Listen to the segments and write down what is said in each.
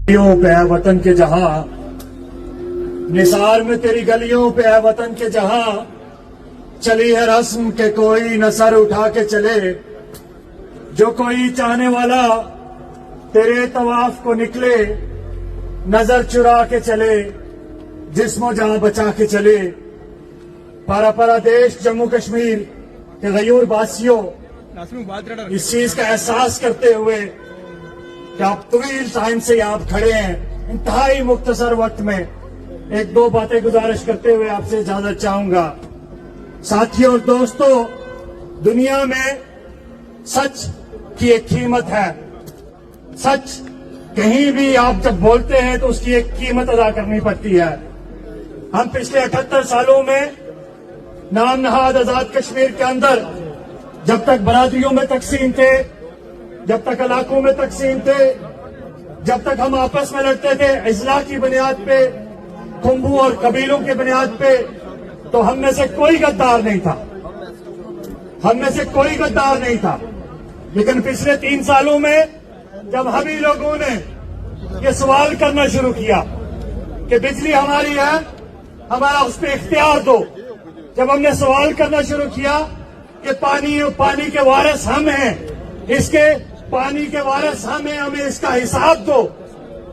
पे है वतन के जहां, निसार में तेरी गलियों पे है वतन के जहां, चली है रस्म के कोई न सर उठा के चले, जो कोई चाहने वाला तेरे तवाफ को निकले, नजर चुरा के चले, जिस्मो जहां बचा के चले। पारा पारा देश जम्मू कश्मीर के गयूर वासियों, इस चीज का एहसास करते हुए कि आप तवील टाइम से आप खड़े हैं, इंतहाई मुख्तसर वक्त में एक दो बातें गुजारिश करते हुए आपसे इजाजत चाहूंगा। साथियों और दोस्तों, दुनिया में सच की एक कीमत है। सच कहीं भी आप जब बोलते हैं तो उसकी एक कीमत अदा करनी पड़ती है। हम पिछले 78 सालों में नाम नहाद आजाद कश्मीर के अंदर जब तक बरादरियों में तकसीम थे, जब तक इलाकों में तकसीम थे, जब तक हम आपस में लड़ते थे इस्लाह की बुनियाद पे, कुंभू और कबीलों की बुनियाद पे, तो हम में से कोई गद्दार नहीं था, हम में से कोई गद्दार नहीं था। लेकिन पिछले 3 सालों में जब हम ही लोगों ने ये सवाल करना शुरू किया कि बिजली हमारी है, हमारा उस पर इख्तियार दो, जब हमने सवाल करना शुरू किया कि पानी के वारिस हम हैं, इसके पानी के वारिस हम हैं, हमें इसका हिसाब दो,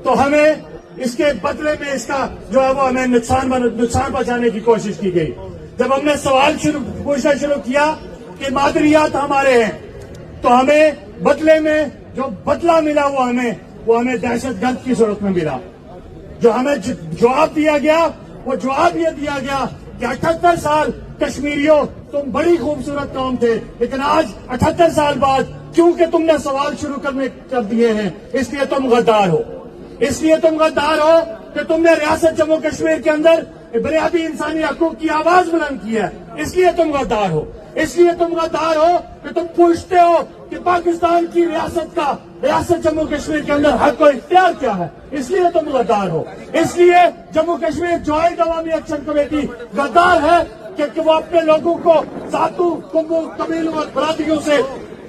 तो हमें इसके बदले में इसका जो है वो हमें नुकसान पहुंचाने की कोशिश की गई। जब हमने सवाल पूछना शुरू किया कि मादरियात हमारे हैं, तो हमें बदले में जो बदला मिला वो हमें दहशतगर्द की सूरत में मिला। जो हमें जवाब दिया गया वो जवाब ये दिया गया कि 78 साल कश्मीरियों तुम बड़ी खूबसूरत कौम थे, लेकिन आज 78 साल बाद क्योंकि तुमने सवाल शुरू कर दिए हैं, इसलिए तुम गद्दार हो। इसलिए तुम गद्दार हो कि तुमने रियासत जम्मू कश्मीर के अंदर बुनियादी इंसानी हकूक की आवाज बुलंद की है, इसलिए तुम गद्दार हो। इसलिए तुम गद्दार हो कि तुम पूछते हो कि पाकिस्तान की रियासत जम्मू कश्मीर के अंदर हक और इख्तियार क्या है, इसलिए तुम गद्दार हो। इसलिए जम्मू कश्मीर जॉइंट अवामी एक्शन कमेटी गद्दार है कि वो अपने लोगों को जातों, कुंभों, कबीलों और बरादरियों से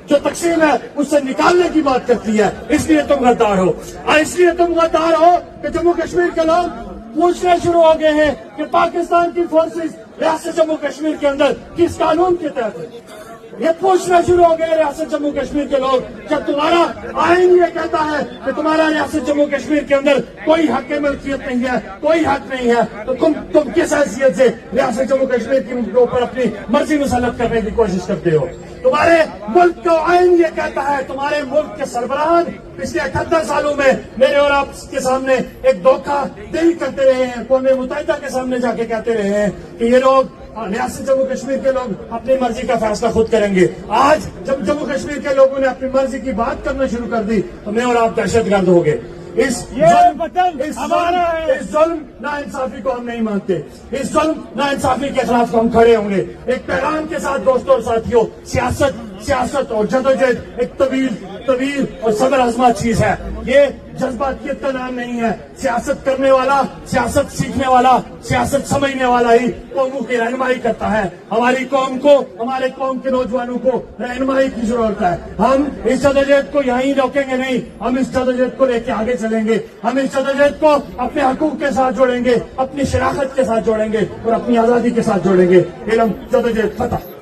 जो तकसीम है उससे निकालने की बात करती है, इसलिए तुम गद्दार हो। और इसलिए तुम गद्दार हो कि जम्मू कश्मीर के लोग पूछने शुरू हो गए हैं कि पाकिस्तान की फोर्सेस रियासत जम्मू कश्मीर के अंदर किस कानून के तहत है। ये पूछना शुरू हो गए रियासत जम्मू कश्मीर के लोग, जब तुम्हारा आईन ये कहता है कि तुम्हारा रियासत जम्मू कश्मीर के अंदर कोई हक मिल्कियत नहीं है, कोई हक नहीं है, तो तुम किस हैसियत से रियासत जम्मू कश्मीर के ऊपर अपनी मर्जी मुसल्लत करने की कोशिश करते हो। तुम्हारे मुल्क का आईन ये कहता है, तुम्हारे मुल्क के सरबराह पिछले 78 सालों में मेरे और आपके सामने एक धोखा दही करते रहे हैं, कौम मुत्तहिदा के सामने जाके कहते रहे हैं कि ये लोग रियासत जम्मू कश्मीर के लोग अपनी मर्जी का फैसला खुद करेंगे। आज जब जम्मू कश्मीर के लोगों ने अपनी मर्जी की बात करना शुरू कर दी तो मैं और आप दहशतगर्द हो गए। इस जुल्म नाइंसाफी को हम नहीं मानते, इस जुल्म नाइंसाफी के खिलाफ हम खड़े होंगे। एक पैगाम के साथ दोस्तों और साथियों, सियासत और जदोजहद एक तवील और सब्र आजमा चीज है। ये जज्बातियत का नाम नहीं है। सियासत करने वाला, सियासत सीखने वाला, सियासत समझने वाला ही कौमों की रहनुमाई करता है। हमारी कौम को, हमारे कौम के नौजवानों को रहनुमाई की जरूरत है। हम इस जदोजहद को यहीं रोकेंगे नहीं, हम इस जदोजहद को लेकर आगे चलेंगे। हम इस जदोजहद को अपने हकूक के साथ जोड़ेंगे, अपनी शराकत के साथ जोड़ेंगे और अपनी आजादी के साथ जोड़ेंगे। इल्म, जदोजहद, फतह।